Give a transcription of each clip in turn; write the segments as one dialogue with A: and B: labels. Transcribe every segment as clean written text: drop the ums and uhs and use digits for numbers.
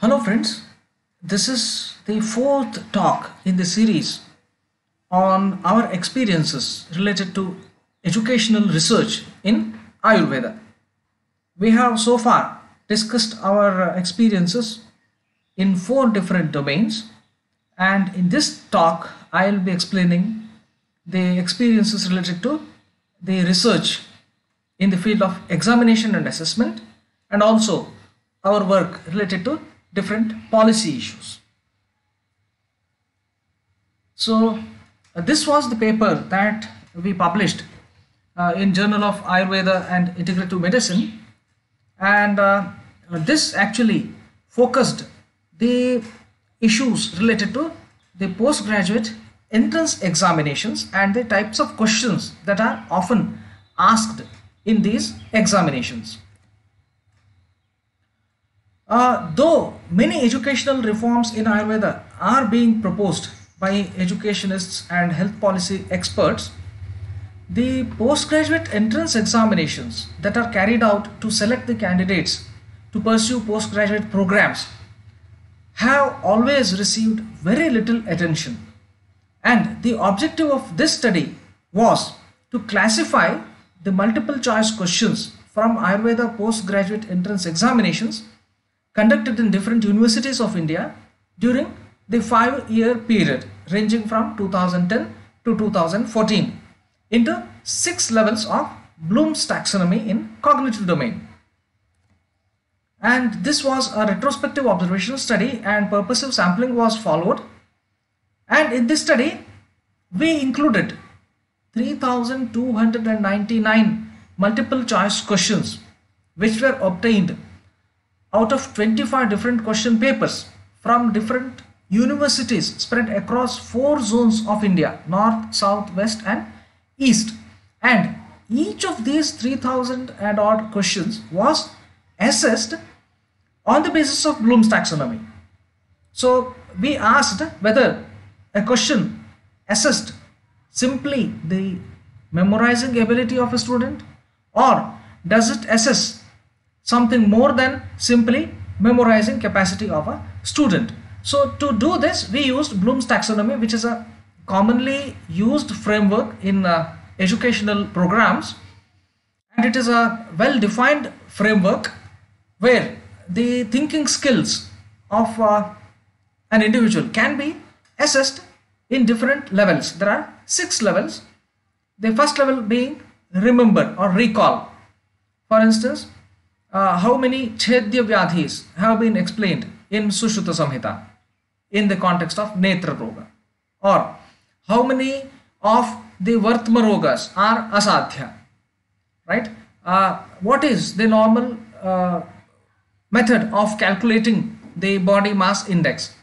A: Hello friends, this is the fourth talk in the series on our experiences related to educational research in Ayurveda. We have so far discussed our experiences in four different domains, and in this talk I will be explaining the experiences related to the research in the field of examination and assessment, and also our work related to different policy issues. So this was the paper that we published in Journal of Ayurveda and Integrative Medicine, and this actually focused the issues related to the postgraduate entrance examinations and the types of questions that are often asked in these examinations. Though many educational reforms in Ayurveda are being proposed by educationists and health policy experts, the postgraduate entrance examinations that are carried out to select the candidates to pursue postgraduate programs have always received very little attention. And the objective of this study was to classify the multiple choice questions from Ayurveda postgraduate entrance examinations conducted in different universities of India during the 5-year period ranging from 2010 to 2014 into 6 levels of Bloom's taxonomy in cognitive domain. And this was a retrospective observational study, and purposive sampling was followed. And in this study we included 3,299 multiple choice questions which were obtained out of 25 different question papers from different universities spread across 4 zones of India: north, south, west and east. And each of these 3,000 and odd questions was assessed on the basis of Bloom's taxonomy. So we asked whether a question assessed simply the memorizing ability of a student, or does it assess something more than simply memorizing capacity of a student. So to do this we used Bloom's taxonomy, which is a commonly used framework in educational programs, and it is a well-defined framework where the thinking skills of an individual can be assessed in different levels. There are 6 levels. The first level being remember or recall. For instance, how many 𝘔𝘩𝑉𝑦𝑎𝑑his have been explained in Sushruta Samhita in the context of Netra Roga, or how many of the Vartma Rogas are asadhya, right? What is the normal method of calculating the body mass index?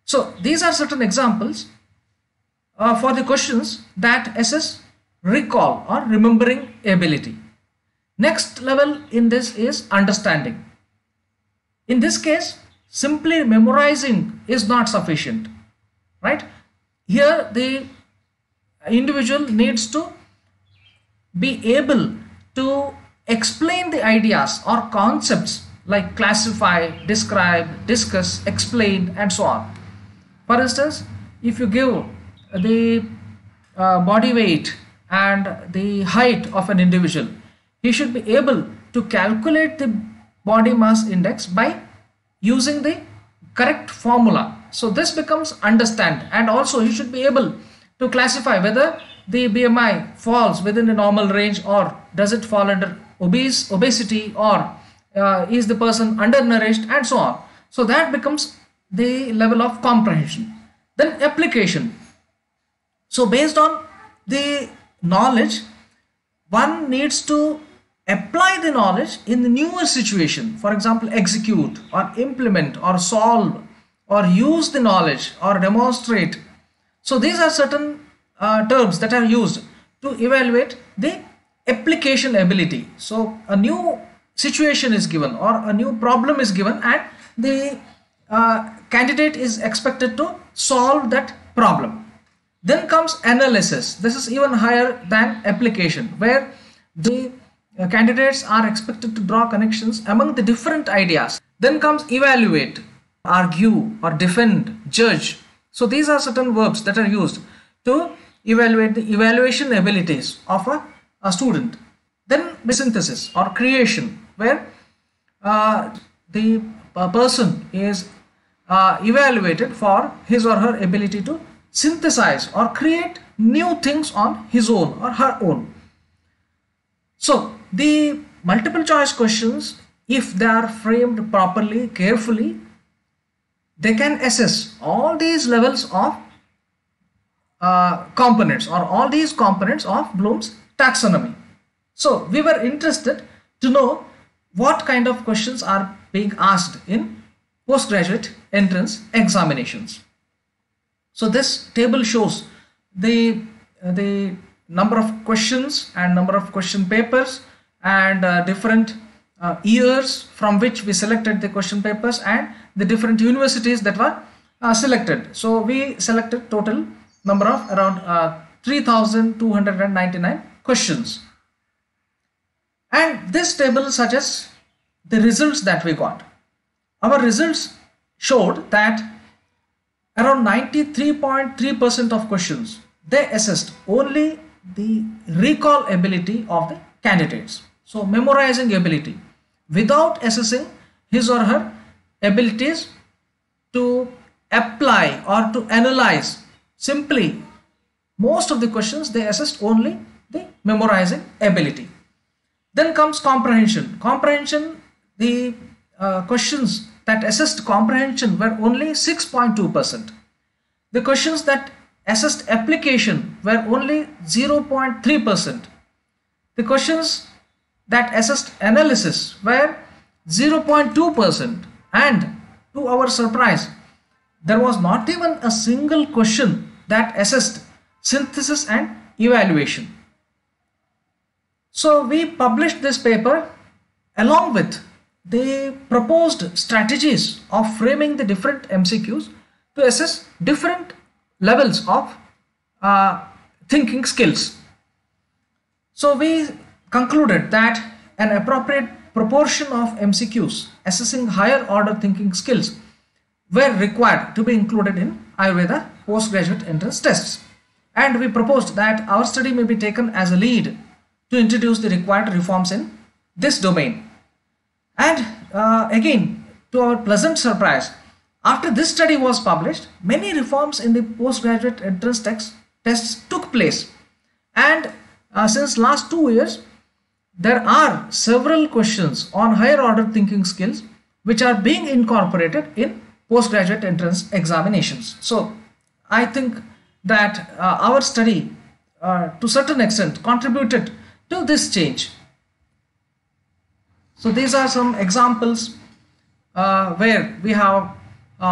A: So these are certain examples for the questions that assess recall or remembering ability. Next level in this is understanding. In this case, simply memorizing is not sufficient, right? Here the individual needs to be able to explain the ideas or concepts like classify, describe, discuss, explain and so on. For instance, if you give the body weight and the height of an individual, he should be able to calculate the body mass index by using the correct formula. So this becomes understand, and also he should be able to classify whether the BMI falls within the normal range, or does it fall under obesity, or is the person undernourished and so on. So that becomes the level of comprehension. Then application. So based on the knowledge, one needs to apply the knowledge in the newer situation. For example, execute or implement or solve or use the knowledge or demonstrate. So these are certain terms that are used to evaluate the application ability. So a new situation is given or a new problem is given, and the candidate is expected to solve that problem. Then comes analysis. This is even higher than application, where the candidates are expected to draw connections among the different ideas. Then comes evaluate, argue or defend, judge. So these are certain verbs that are used to evaluate the evaluation abilities of a student. Then the synthesis or creation, where the person is evaluated for his or her ability to synthesize or create new things on his own or her own. So the multiple choice questions, if they are framed properly, carefully, they can assess all these levels of components or all these components of Bloom's taxonomy. So we were interested to know what kind of questions are being asked in postgraduate entrance examinations. So this table shows the number of questions and number of question papers and different years from which we selected the question papers and the different universities that were selected. So we selected total number of around 3,299 questions. And this table suggests the results that we got. Our results showed that around 93.3% of questions, they assessed only the recall ability of the candidates. So memorizing ability without assessing his or her abilities to apply or to analyze. Simply, most of the questions they assessed only the memorizing ability. Then comes comprehension. Comprehension, the questions that assessed comprehension were only 6.2%. The questions that assessed application were only 0.3%. The questions that assessed analysis were 0.2%. And to our surprise, there was not even a single question that assessed synthesis and evaluation. So we published this paper along with the proposed strategies of framing the different MCQs to assess different levels of thinking skills. So we concluded that an appropriate proportion of MCQs assessing higher order thinking skills were required to be included in Ayurveda postgraduate entrance tests. And we proposed that our study may be taken as a lead to introduce the required reforms in this domain. And again, to our pleasant surprise, after this study was published, many reforms in the postgraduate entrance tests took place. And since last 2 years, there are several questions on higher order thinking skills which are being incorporated in postgraduate entrance examinations. So I think that our study to certain extent contributed to this change. So these are some examples where we have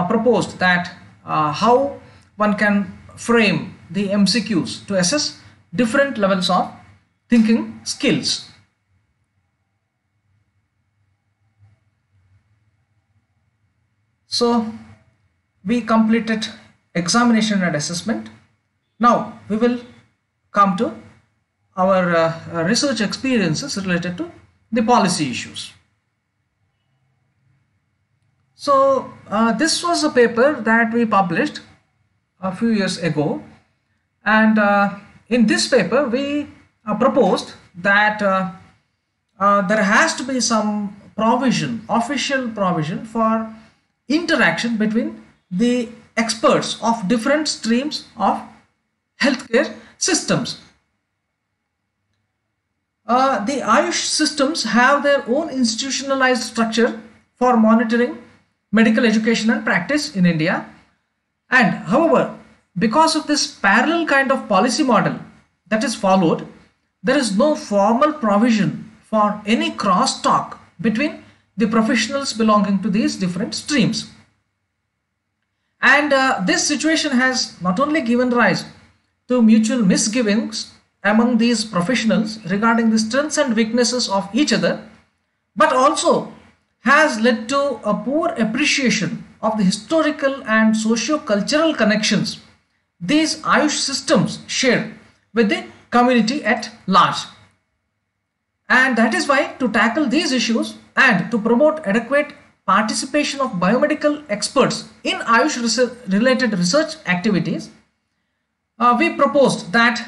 A: proposed that how one can frame the MCQs to assess different levels of thinking skills. So we completed examination and assessment. Now we will come to our research experiences related to the policy issues. So this was a paper that we published a few years ago, and in this paper we proposed that there has to be some provision, official provision for interaction between the experts of different streams of healthcare systems. The AYUSH systems have their own institutionalized structure for monitoring medical education and practice in India. And however, because of this parallel kind of policy model that is followed, there is no formal provision for any crosstalk between the professionals belonging to these different streams. And this situation has not only given rise to mutual misgivings among these professionals regarding the strengths and weaknesses of each other, but also has led to a poor appreciation of the historical and socio-cultural connections these AYUSH systems share with the community at large. And that is why, to tackle these issues and to promote adequate participation of biomedical experts in AYUSH related research activities, we proposed that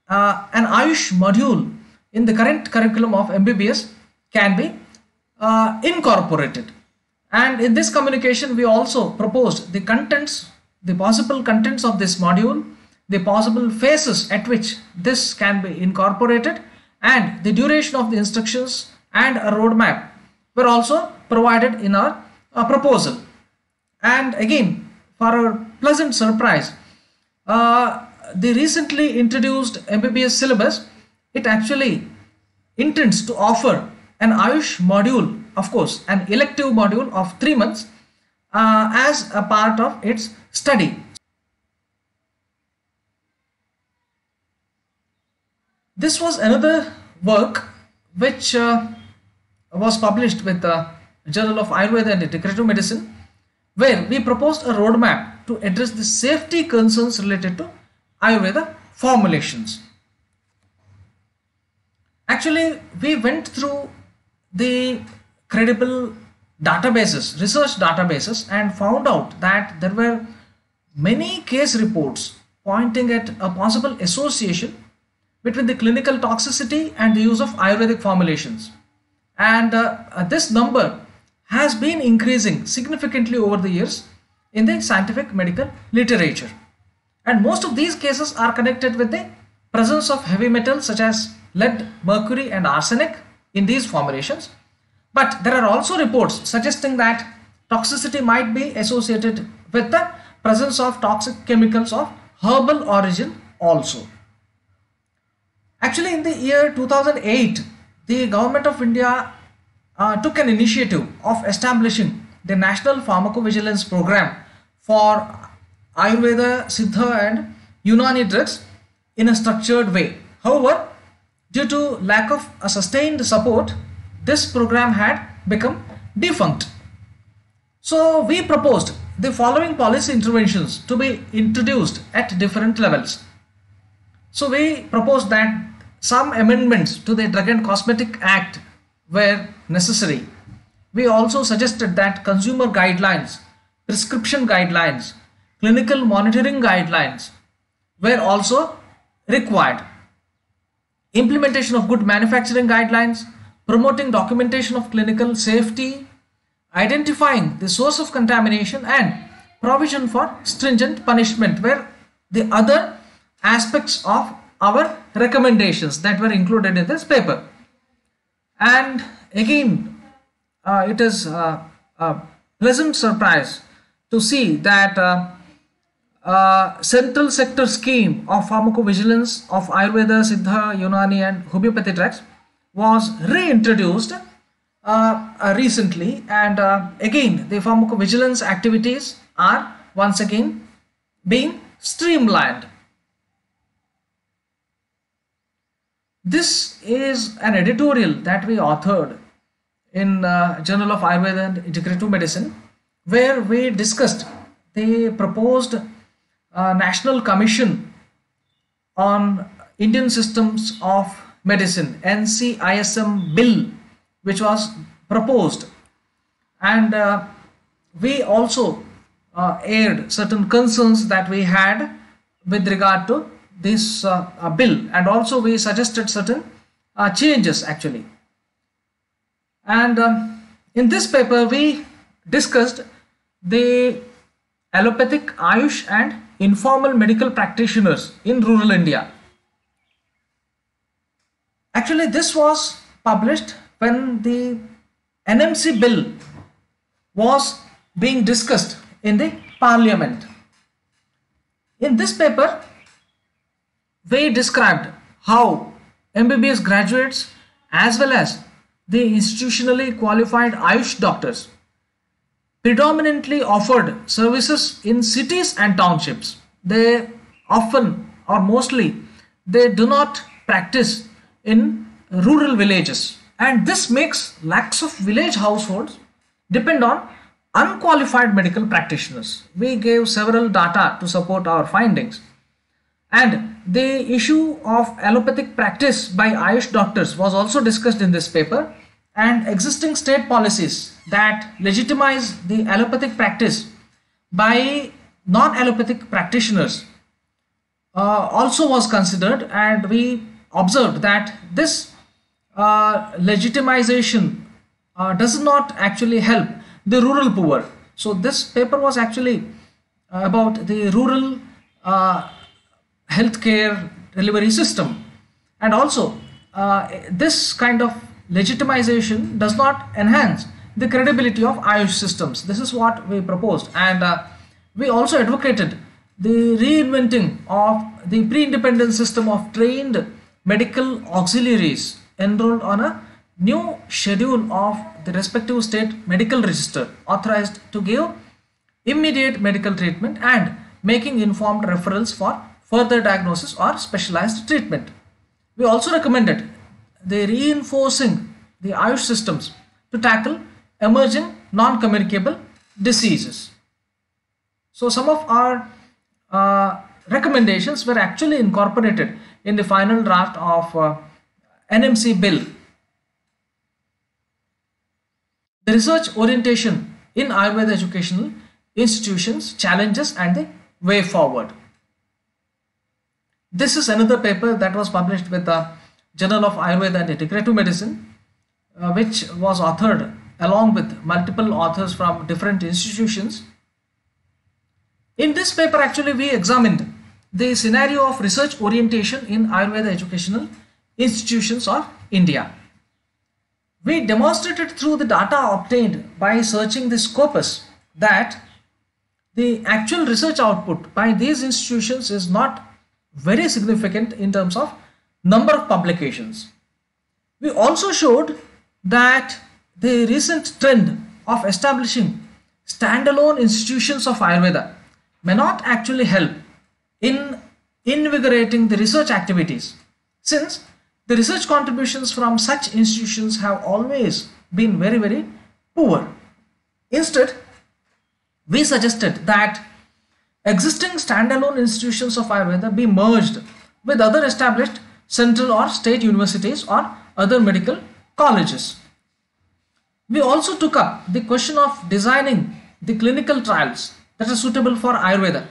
A: an AYUSH module in the current curriculum of MBBS can be incorporated. And in this communication, we also proposed the contents, the possible contents of this module, the possible phases at which this can be incorporated, and the duration of the instructions and a roadmap were also provided in our proposal. And again, for our pleasant surprise, the recently introduced MBBS syllabus, it actually intends to offer an AYUSH module, of course, an elective module of 3 months as a part of its study. This was another work which was published with the Journal of Ayurveda and Integrative Medicine, where we proposed a roadmap to address the safety concerns related to Ayurveda formulations. Actually, we went through the credible databases, research databases, and found out that there were many case reports pointing at a possible association between the clinical toxicity and the use of Ayurvedic formulations. And this number has been increasing significantly over the years in the scientific medical literature. And most of these cases are connected with the presence of heavy metals such as lead, mercury, and arsenic in these formulations. But there are also reports suggesting that toxicity might be associated with the presence of toxic chemicals of herbal origin also. Actually, in the year 2008, the Government of India took an initiative of establishing the National Pharmacovigilance Program for Ayurveda, Siddha and Unani drugs in a structured way. However, due to lack of a sustained support, this program had become defunct. So we proposed the following policy interventions to be introduced at different levels. So we proposed that some amendments to the Drug and Cosmetic Act were necessary. We also suggested that consumer guidelines, prescription guidelines, clinical monitoring guidelines were also required. Implementation of good manufacturing guidelines, promoting documentation of clinical safety, identifying the source of contamination, and provision for stringent punishment were the other aspects of our recommendations that were included in this paper. And again, it is a pleasant surprise to see that central sector scheme of pharmacovigilance of Ayurveda, Siddha, Unani and homeopathy drugs was reintroduced recently, and again the pharmacovigilance activities are once again being streamlined. This is an editorial that we authored in Journal of Ayurveda and Integrative Medicine, where we discussed the proposed National Commission on Indian Systems of Medicine NCISM bill, which was proposed, and we also aired certain concerns that we had with regard to this bill, and also we suggested certain changes actually. And in this paper we discussed the allopathic, AYUSH and informal medical practitioners in rural India. Actually, this was published when the NMC bill was being discussed in the Parliament. In this paper, we described how MBBS graduates as well as the institutionally qualified AYUSH doctors predominantly offered services in cities and townships. They often or mostly they do not practice in rural villages, and this makes lakhs of village households depend on unqualified medical practitioners. We gave several data to support our findings, and the issue of allopathic practice by AYUSH doctors was also discussed in this paper, and existing state policies that legitimize the allopathic practice by non-allopathic practitioners also was considered, and we observed that this legitimization does not actually help the rural poor. So this paper was actually about the rural healthcare delivery system, and also this kind of legitimization does not enhance the credibility of AYUSH systems. This is what we proposed, and we also advocated the reinventing of the pre-independent system of trained medical auxiliaries enrolled on a new schedule of the respective state medical register, authorized to give immediate medical treatment and making informed referrals for further diagnosis or specialized treatment. We also recommended the reinforcing the AYUSH systems to tackle emerging non-communicable diseases. So some of our recommendations were actually incorporated in the final draft of NMC bill. The research orientation in Ayurveda educational institutions, challenges and the way forward. This is another paper that was published with the Journal of Ayurveda and Integrative Medicine, which was authored along with multiple authors from different institutions. In this paper, actually, we examined the scenario of research orientation in Ayurveda educational institutions of India. We demonstrated through the data obtained by searching the scopus that the actual research output by these institutions is not very significant in terms of number of publications. We also showed that the recent trend of establishing standalone institutions of Ayurveda may not actually help in invigorating the research activities, since the research contributions from such institutions have always been very, very poor. Instead, we suggested that existing standalone institutions of Ayurveda be merged with other established central or state universities or other medical colleges. We also took up the question of designing the clinical trials that are suitable for Ayurveda,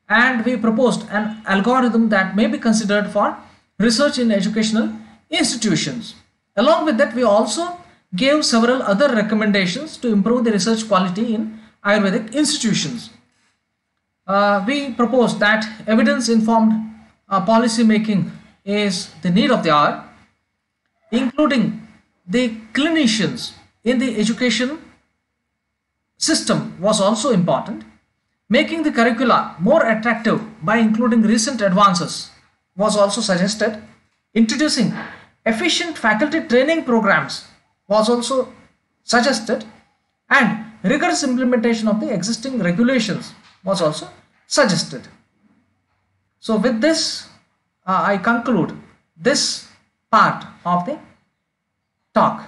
A: and we proposed an algorithm that may be considered for research in educational institutions. Along with that, we also gave several other recommendations to improve the research quality in Ayurvedic institutions. We proposed that evidence-informed policy making is the need of the hour, including the clinicians in the education system was also important. Making the curricula more attractive by including recent advances was also suggested. Introducing efficient faculty training programs was also suggested, and rigorous implementation of the existing regulations was also suggested. So with this, I conclude this part of the talk.